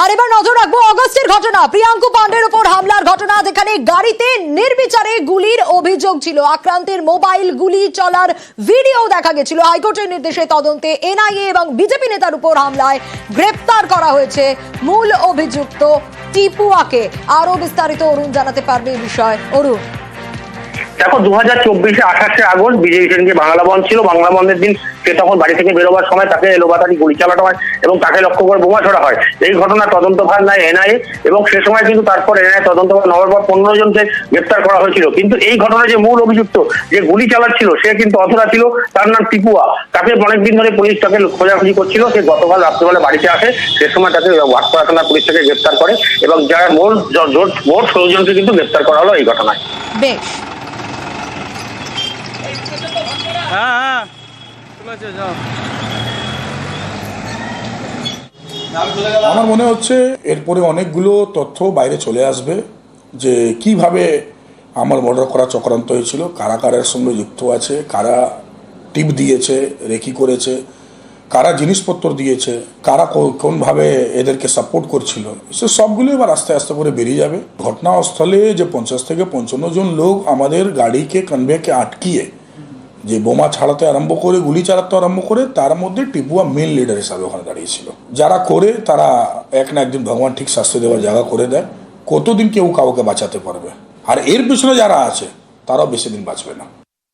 আর এবার নজর রাখবো অগস্টের ঘটনা, প্রিয়াঙ্কু পান্ডের উপর হামলার ঘটনা, যেখানে গাড়িতে নির্বিচারে গুলির অভিযোগ ছিল। আক্রান্তের মোবাইল গুলি চলার ভিডিও দেখা গেছিল। হাইকোর্টের নির্দেশে তদন্তে এনআইএ এবং বিজেপি নেতার উপর হামলায় গ্রেপ্তার করা হয়েছে মূল অভিযুক্ত টিপুয়াকে। আরো বিস্তারিত অরুণ জানাতে পারবে এই বিষয়ে। অরুণ, দেখো 2024-এ 28শে আগস্ট বিজেপি সেদিনকে বাংলা বন্ধ ছিল। বাংলা বন্ধের দিন সে তখন বাড়ি থেকে বেরোবার সময় তাকে এলোপাতাড়ি গুলি চালানো হয় এবং তাকে লক্ষ্য করে বোমা ছোড়া হয়। এই ঘটনা তদন্তভার নেয় এনআইএ এবং সে সময় কিন্তু তারপর এনআইএ তদন্ত নেওয়ার পর 15 জনকে গ্রেপ্তার করা হয়েছিল। কিন্তু এই ঘটনায় যে মূল অভিযুক্ত যে গুলি চালাচ্ছিল সে কিন্তু অধরা ছিল, তার নাম টিপুয়া। তাকে অনেকদিন ধরে পুলিশ তাকে খোঁজাখুঁজি করছিল। সে গতকাল রাত্রেবেলা বাড়িতে আসে, সে সময় তাকে ভাটপাড়া থানা পুলিশ থেকে গ্রেপ্তার করে এবং যারা মোট 16 জনকে কিন্তু গ্রেপ্তার করা হলো এই ঘটনায়। বেশ, আমার মনে হচ্ছে এরপরে অনেকগুলো তথ্য বাইরে চলে আসবে যে কিভাবে আমার মর্ডার করা চক্রান্ত হয়েছিল, কারা কারার সঙ্গে যুক্ত আছে, কারা টিপ দিয়েছে, রেকি করেছে, কারা জিনিসপত্র দিয়েছে, কারা কোনভাবে এদেরকে সাপোর্ট করছিল, সে সবগুলো এবার আস্তে আস্তে করে বেরিয়ে যাবে। ঘটনাস্থলে যে 50 থেকে 55 জন লোক আমাদের গাড়িকে কনভেকে আটকিয়ে যে বোমা ছাড়াতে আরম্ভ করে গুলি চালাতে আরম্ভ করে, তার মধ্যে টিপুয়া মেন লিডার হিসাবে ওখানে দাঁড়িয়েছিল। যারা করে তারা এক না একদিন ভগবান ঠিক শাস্তি দেওয়ার জায়গা করে দেয়। কতদিন কেউ কাউকে বাঁচাতে পারবে? আর এর পিছনে যারা আছে তারাও বেশি দিন বাঁচবে না।